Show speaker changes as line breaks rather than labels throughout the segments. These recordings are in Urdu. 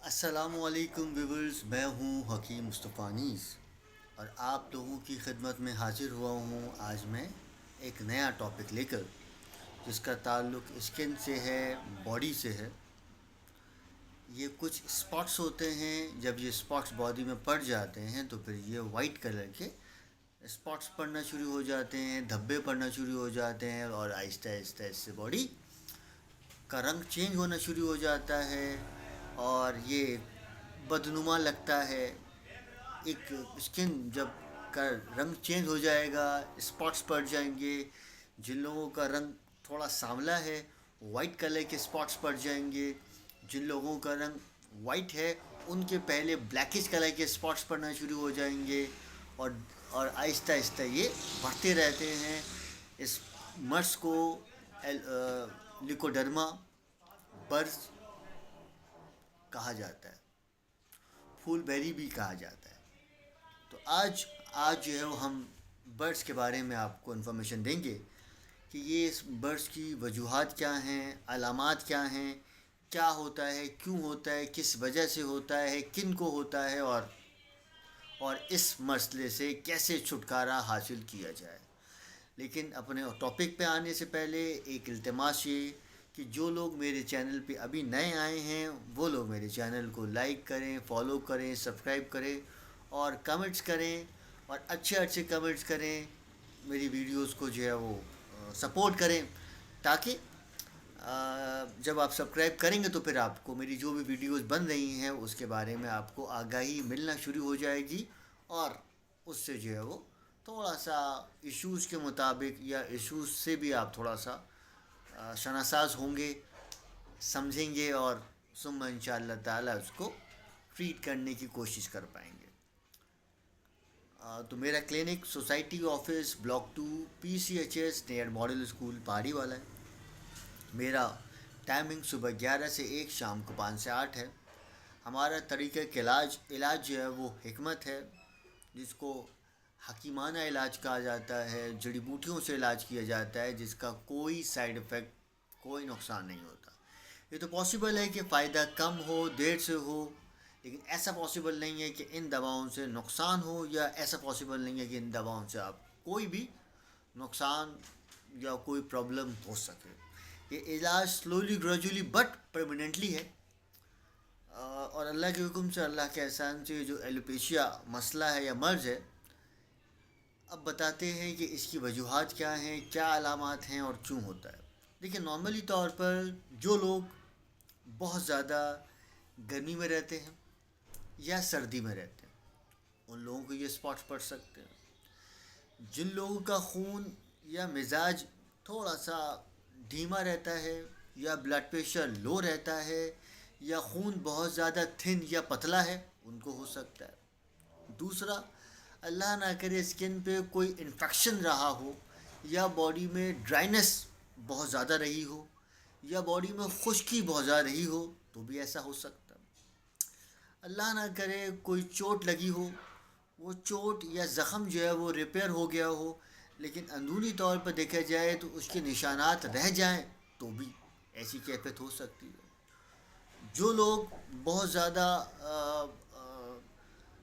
السلام علیکم ویورز، میں ہوں حکیم مصطفیٰ نیز اور آپ لوگوں کی خدمت میں حاضر ہوا ہوں آج میں ایک نیا ٹاپک لے کر، جس کا تعلق اسکن سے ہے، باڈی سے ہے۔ یہ کچھ اسپاٹس ہوتے ہیں، جب یہ اسپاٹس باڈی میں پڑ جاتے ہیں تو پھر یہ وائٹ کلر کے اسپاٹس پڑنا شروع ہو جاتے ہیں، دھبے پڑنا شروع ہو جاتے ہیں اور آہستہ آہستہ اس سے باڈی کا رنگ چینج ہونا شروع ہو جاتا ہے اور یہ بدنما لگتا ہے۔ ایک اسکن جب کا رنگ چینج ہو جائے گا، اسپاٹس پڑ جائیں گے، جن لوگوں کا رنگ تھوڑا سانولا ہے وائٹ کلر کے اسپاٹس پڑ جائیں گے، جن لوگوں کا رنگ وائٹ ہے ان کے پہلے بلیکش کلر کے اسپاٹس پڑنا شروع ہو جائیں گے اور آہستہ آہستہ یہ بڑھتے رہتے ہیں۔ اس مرض کو لیکوڈرما برز کہا جاتا ہے، پھول بیری بھی کہا جاتا ہے۔ تو آج جو ہے وہ ہم برڈس کے بارے میں آپ کو انفارمیشن دیں گے کہ یہ اس برڈس کی وجوہات کیا ہیں، علامات کیا ہیں، کیا ہوتا ہے، کیوں ہوتا ہے، کس وجہ سے ہوتا ہے، کن کو ہوتا ہے اور اس مسئلے سے کیسے چھٹکارا حاصل کیا جائے۔ لیکن اپنے ٹاپک پہ آنے سے پہلے ایک التماس یہ کہ جو لوگ میرے چینل پہ ابھی نئے آئے ہیں وہ لوگ میرے چینل کو لائک کریں، فالو کریں، سبسکرائب کریں اور کمنٹس کریں اور اچھے اچھے کمنٹس کریں، میری ویڈیوز کو جو ہے وہ سپورٹ کریں، تاکہ جب آپ سبسکرائب کریں گے تو پھر آپ کو میری جو بھی ویڈیوز بن رہی ہیں اس کے بارے میں آپ کو آگاہی ملنا شروع ہو جائے گی اور اس سے جو ہے وہ تھوڑا سا ایشوز کے مطابق یا ایشوز سے بھی آپ تھوڑا سا شناساز ہوں گے، سمجھیں گے اور ثم ان شاء اللہ تعالیٰ اس کو ٹریٹ کرنے کی کوشش کر پائیں گے۔ تو میرا clinic society office block 2 PCHS near model school پہاڑی والا ہے۔ میرا ٹائمنگ صبح 11 سے 1، شام کو 5 سے 8 ہے۔ ہمارا طریقہ کے علاج جو ہے وہ حکمت ہے، جس کو حکیمانہ علاج کہا جاتا ہے، جڑی بوٹیوں سے علاج کیا جاتا ہے جس کا کوئی سائیڈ ایفیکٹ، کوئی نقصان نہیں ہوتا۔ یہ تو پاسبل ہے کہ فائدہ کم ہو، دیر سے ہو، لیکن ایسا پاسبل نہیں ہے کہ ان دواؤں سے نقصان ہو، یا ایسا پاسبل نہیں ہے کہ ان دواؤں سے آپ کوئی بھی نقصان یا کوئی پرابلم ہو سکے۔ یہ علاج سلولی گریجولی بٹ پرماننٹلی ہے، اور اللہ کے حکم سے، اللہ کے احسان سے جو ایلوپیشیا مسئلہ ہے یا مرض ہے، اب بتاتے ہیں کہ اس کی وجوہات کیا ہیں، کیا علامات ہیں اور کیوں ہوتا ہے۔ دیکھیں، نارملی طور پر جو لوگ بہت زیادہ گرمی میں رہتے ہیں یا سردی میں رہتے ہیں ان لوگوں کو یہ اسپاٹس پڑ سکتے ہیں۔ جن لوگوں کا خون یا مزاج تھوڑا سا دھیما رہتا ہے یا بلڈ پریشر لو رہتا ہے یا خون بہت زیادہ تھن یا پتلا ہے ان کو ہو سکتا ہے۔ دوسرا، اللہ نہ کرے اسکن پہ کوئی انفیکشن رہا ہو یا باڈی میں ڈرائنس بہت زیادہ رہی ہو یا باڈی میں خشکی بہت زیادہ رہی ہو تو بھی ایسا ہو سکتا ہے۔ اللہ نہ کرے کوئی چوٹ لگی ہو، وہ چوٹ یا زخم جو ہے وہ ریپیئر ہو گیا ہو لیکن اندرونی طور پر دیکھا جائے تو اس کے نشانات رہ جائیں تو بھی ایسی کیفیت ہو سکتی ہے۔ جو لوگ بہت زیادہ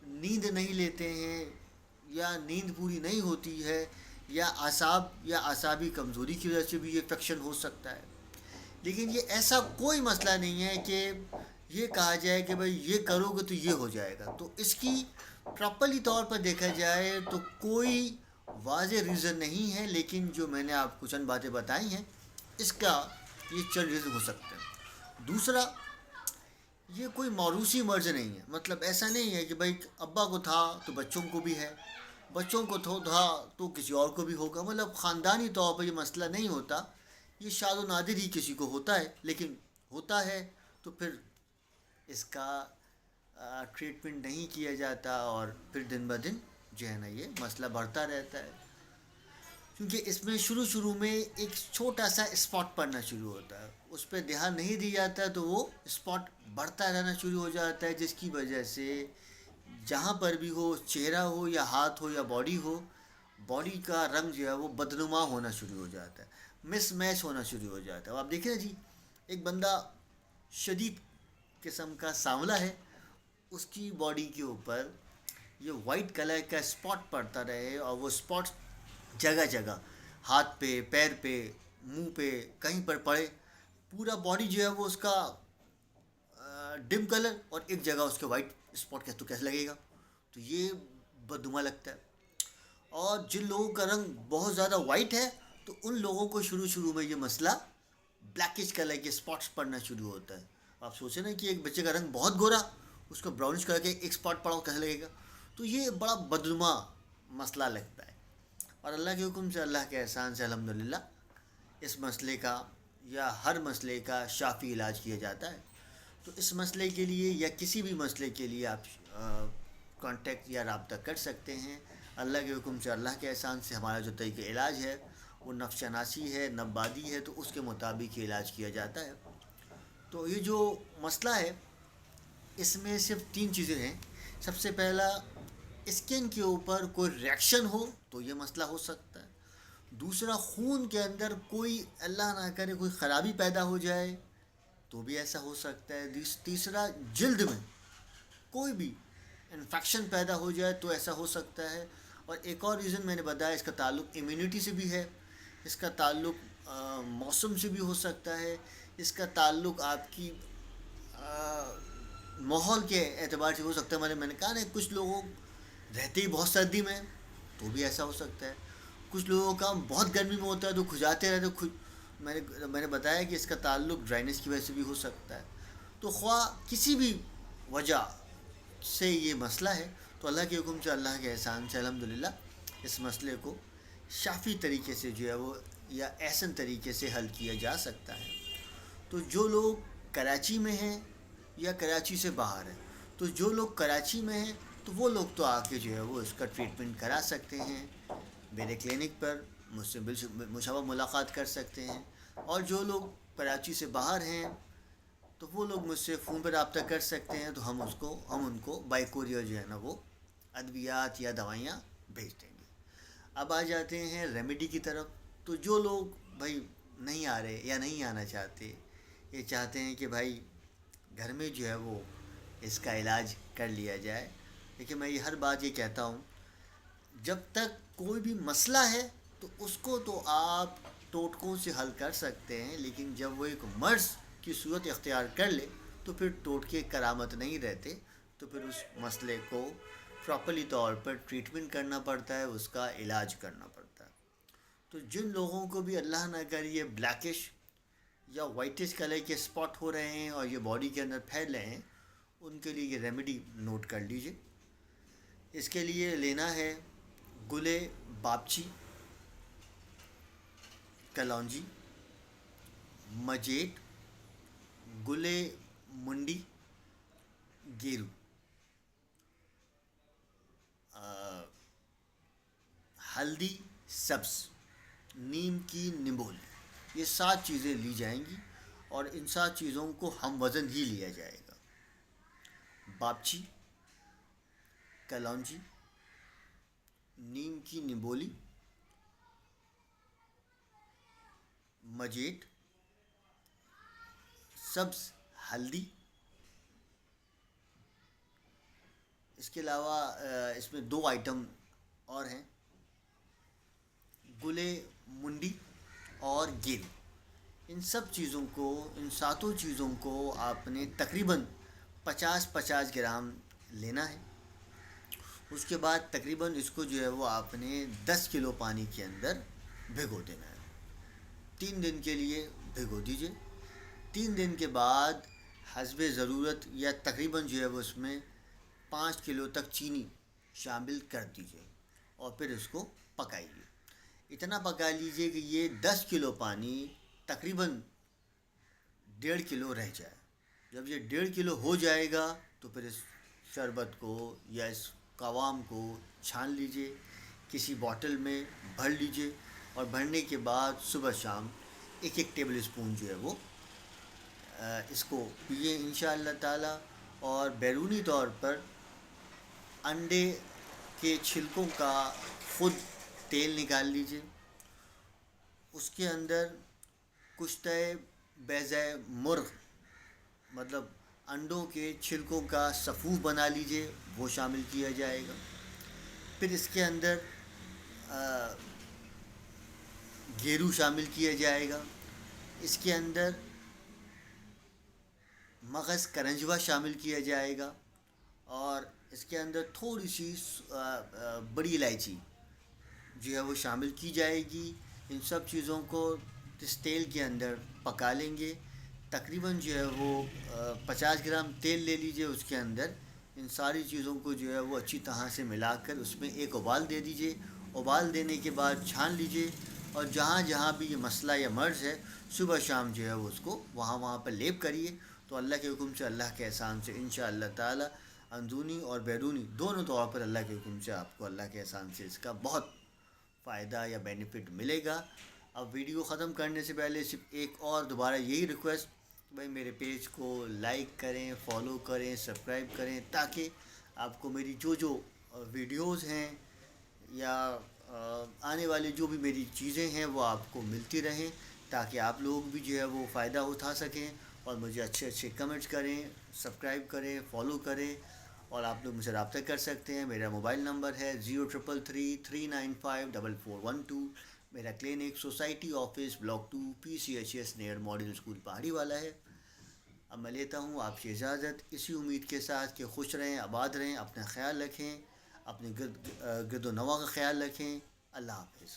نیند نہیں لیتے ہیں یا نیند پوری نہیں ہوتی ہے یا اعصابی کمزوری کی وجہ سے بھی یہ انفیکشن ہو سکتا ہے۔ لیکن یہ ایسا کوئی مسئلہ نہیں ہے کہ یہ کہا جائے کہ بھائی یہ کرو گے تو یہ ہو جائے گا۔ تو اس کی پراپرلی طور پر دیکھا جائے تو کوئی واضح ریزن نہیں ہے، لیکن جو میں نے آپ کو چند باتیں بتائی ہیں اس کا یہ چند ریزن ہو سکتے ہیں۔ دوسرا، یہ کوئی موروثی مرض نہیں ہے، مطلب ایسا نہیں ہے کہ بھائی ابا کو تھا تو بچوں کو بھی ہے، بچوں کو تھا تو کسی اور کو بھی ہوگا، مطلب خاندانی طور پر یہ مسئلہ نہیں ہوتا۔ یہ شاذ و نادر ہی کسی کو ہوتا ہے، لیکن ہوتا ہے تو پھر اس کا ٹریٹمنٹ نہیں کیا جاتا اور پھر دن بہ دن جو ہے نا یہ مسئلہ بڑھتا رہتا ہے، کیونکہ اس میں شروع میں ایک چھوٹا سا اسپاٹ پڑنا شروع ہوتا ہے، اس پہ دھیان نہیں دیا جاتا تو وہ اسپاٹ بڑھتا رہنا شروع ہو جاتا ہے، جس کی وجہ سے جہاں پر بھی ہو، چہرہ ہو یا ہاتھ ہو یا باڈی ہو، باڈی کا رنگ جو ہے وہ بدنما ہونا شروع ہو جاتا ہے، مس میچ ہونا شروع ہو جاتا ہے۔ اب آپ دیکھیں جی، ایک بندہ شدید قسم کا سانولا ہے، اس کی باڈی کے اوپر یہ وائٹ کلر کا اسپاٹ پڑتا رہے، اور وہ اسپاٹ جگہ جگہ ہاتھ پہ، پیر پہ، منہ پہ کہیں پر پڑے، پورا باڈی جو ہے وہ اس کا ڈم کلر اور ایک جگہ اس کے وائٹ اسپاٹ تو کیسے لگے گا؟ تو یہ بدنما لگتا ہے. اور جن لوگوں کا رنگ بہت زیادہ وائٹ ہے تو ان لوگوں کو شروع میں یہ مسئلہ بلیکش کلر کے اسپاٹس پڑنا شروع ہوتا ہے. آپ سوچیں نا کہ ایک بچے کا رنگ بہت گورا، اس کو براؤنش کلر کے ایک اسپاٹ پڑا ہو کیسے لگے گا؟ تو یہ بڑا بدنما مسئلہ لگتا ہے. اور اللہ کے حکم سے، اللہ کے احسان سے الحمدللہ اس مسئلے کا یا ہر مسئلے کا شافی علاج کیا جاتا ہے. تو اس مسئلے کے لیے یا کسی بھی مسئلے کے لیے آپ کانٹیکٹ یا رابطہ کر سکتے ہیں. اللہ کے حکم سے، اللہ کے احسان سے ہمارا جو طریقہ علاج ہے وہ نفس شناسی ہے، نبادی ہے، تو اس کے مطابق یہ علاج کیا جاتا ہے. تو یہ جو مسئلہ ہے اس میں صرف 3 چیزیں ہیں. سب سے پہلا، اسکن کے اوپر کوئی ریئیکشن ہو تو یہ مسئلہ ہو سکتا ہے. دوسرا، خون کے اندر کوئی اللہ نہ کرے کوئی خرابی پیدا ہو جائے تو بھی ایسا ہو سکتا ہے. تیسرا، جلد میں کوئی بھی انفیکشن پیدا ہو جائے تو ایسا ہو سکتا ہے. اور ایک اور ریزن میں نے بتایا، اس کا تعلق امیونٹی سے بھی ہے، اس کا تعلق موسم سے بھی ہو سکتا ہے، اس کا تعلق آپ کی ماحول کے اعتبار سے ہو سکتا ہے. میں نے کہا نا، کچھ لوگوں رہتے ہی بہت سردی میں تو بھی ایسا ہو سکتا ہے. کچھ لوگوں کا بہت گرمی میں ہوتا ہے تو کھجاتے رہتے. میں نے بتایا کہ اس کا تعلق ڈرائنیس کی وجہ سے بھی ہو سکتا ہے. تو خواہ کسی بھی وجہ سے یہ مسئلہ ہے تو اللہ کے حکم سے، اللہ کے احسان سے الحمدللہ اس مسئلے کو شافی طریقے سے جو ہے وہ یا احسن طریقے سے حل کیا جا سکتا ہے. تو جو لوگ کراچی میں ہیں یا کراچی سے باہر ہیں، تو جو لوگ کراچی میں ہیں تو وہ لوگ تو آ کے جو ہے وہ اس کا ٹریٹمنٹ کرا سکتے ہیں میرے کلینک پر، مجھ سے مشابہ ملاقات کر سکتے ہیں. اور جو لوگ کراچی سے باہر ہیں تو وہ لوگ مجھ سے فون پر رابطہ کر سکتے ہیں، تو ہم ان کو بائی کوریئر جو ہے نا وہ ادویات یا دوائیاں بھیج دیں گے. اب آ جاتے ہیں ریمیڈی کی طرف. تو جو لوگ بھائی نہیں آ رہے یا نہیں آنا چاہتے، یہ چاہتے ہیں کہ بھائی گھر میں جو ہے وہ اس کا علاج کر لیا جائے. لیکن میں یہ ہر بات یہ کہتا ہوں، جب تک کوئی بھی مسئلہ ہے تو اس کو تو آپ ٹوٹکوں سے حل کر سکتے ہیں، لیکن جب وہ ایک مرض کی صورت اختیار کر لے تو پھر ٹوٹکے کرامت نہیں رہتے. تو پھر اس مسئلے کو پراپرلی طور پر ٹریٹمنٹ کرنا پڑتا ہے، اس کا علاج کرنا پڑتا ہے. تو جن لوگوں کو بھی اللہ نہ کرے یہ بلیکش یا وائٹش کلر کے اسپاٹ ہو رہے ہیں اور یہ باڈی کے اندر پھیل رہے ہیں، ان کے لیے یہ ریمیڈی نوٹ کر لیجئے. اس کے لیے لینا ہے گلے باپچی، کلونجی، مجیٹ، گلے منڈی، گیرو، ہلدی سبز، نیم کی نمبولی. یہ 7 چیزیں لی جائیں گی اور ان 7 چیزوں کو ہم وزن ہی لیا جائے گا. باپچی، کلونجی، نیم کی نمبولی، مجیٹ، سبز ہلدی. اس کے علاوہ اس میں 2 آئٹم اور ہیں، گلے منڈی اور گیرو. ان سب چیزوں کو، ان 7 چیزوں کو آپ نے تقریباً 50-50 گرام لینا ہے. اس کے بعد تقریباً اس کو جو ہے وہ آپ نے 10 کلو پانی کے اندر بھگو دینا ہے. 3 دن کے لیے بھگو دیجیے. 3 دن کے بعد حسب ضرورت یا تقریباً جو ہے وہ اس میں 5 کلو تک چینی شامل کر دیجیے اور پھر اس کو پکائیے. اتنا پکا لیجیے کہ یہ 10 کلو پانی تقریباً 1.5 کلو رہ جائے. جب یہ 1.5 کلو ہو جائے گا تو پھر اس شربت کو یا اس قوام کو چھان لیجیے، کسی باٹل میں بھر لیجیے، اور بھرنے کے بعد صبح شام 1 ٹیبل اسپون جو ہے وہ اس کو پیئے انشاءاللہ تعالی. اور بیرونی طور پر انڈے کے چھلکوں کا خود تیل نکال لیجیے، اس کے اندر کشتہ بیضہ مرغ، مطلب انڈوں کے چھلکوں کا سفوف بنا لیجئے، وہ شامل کیا جائے گا۔ پھر اس کے اندر گیرو شامل کیا جائے گا۔ اس کے اندر مغز کرنجوا شامل کیا جائے گا، اور اس کے اندر تھوڑی سی بڑی الائچی جو ہے وہ شامل کی جائے گی۔ ان سب چیزوں کو اس تیل کے اندر پکا لیں گے۔ تقریباً جو ہے وہ 50 گرام تیل لے لیجئے، اس کے اندر ان ساری چیزوں کو جو ہے وہ اچھی طرح سے ملا کر اس میں ایک ابال دے دیجئے۔ ابال دینے کے بعد چھان لیجئے، اور جہاں جہاں بھی یہ مسئلہ یا مرض ہے صبح شام جو ہے وہ اس کو وہاں پر لیپ کریے، تو اللہ کے حکم سے، اللہ کے احسان سے انشاءاللہ تعالی اندرونی اور بیرونی دونوں طور پر اللہ کے حکم سے آپ کو اللہ کے احسان سے اس کا بہت فائدہ یا بینیفٹ ملے گا۔ اب ویڈیو ختم کرنے سے پہلے صرف ایک اور دوبارہ یہی ریکویسٹ، بھائی میرے پیج کو لائک کریں، فالو کریں، سبسکرائب کریں، تاکہ آپ کو میری جو ویڈیوز ہیں یا آنے والی جو بھی میری چیزیں ہیں وہ آپ کو ملتی رہیں، تاکہ آپ لوگ بھی جو ہے وہ فائدہ اٹھا سکیں اور مجھے اچھے اچھے کمنٹس کریں، سبسکرائب کریں، فالو کریں، اور آپ لوگ مجھ سے رابطہ کر سکتے ہیں۔ میرا موبائل نمبر ہے 0333954412۔ میرا clinic society office block 2 PCHS near model school پہاڑی والا ہے۔ اب میں لیتا ہوں آپ کی اجازت، اسی امید کے ساتھ کہ خوش رہیں، آباد رہیں، اپنا خیال رکھیں، اپنے گرد و نواح کا خیال رکھیں۔ اللہ حافظ۔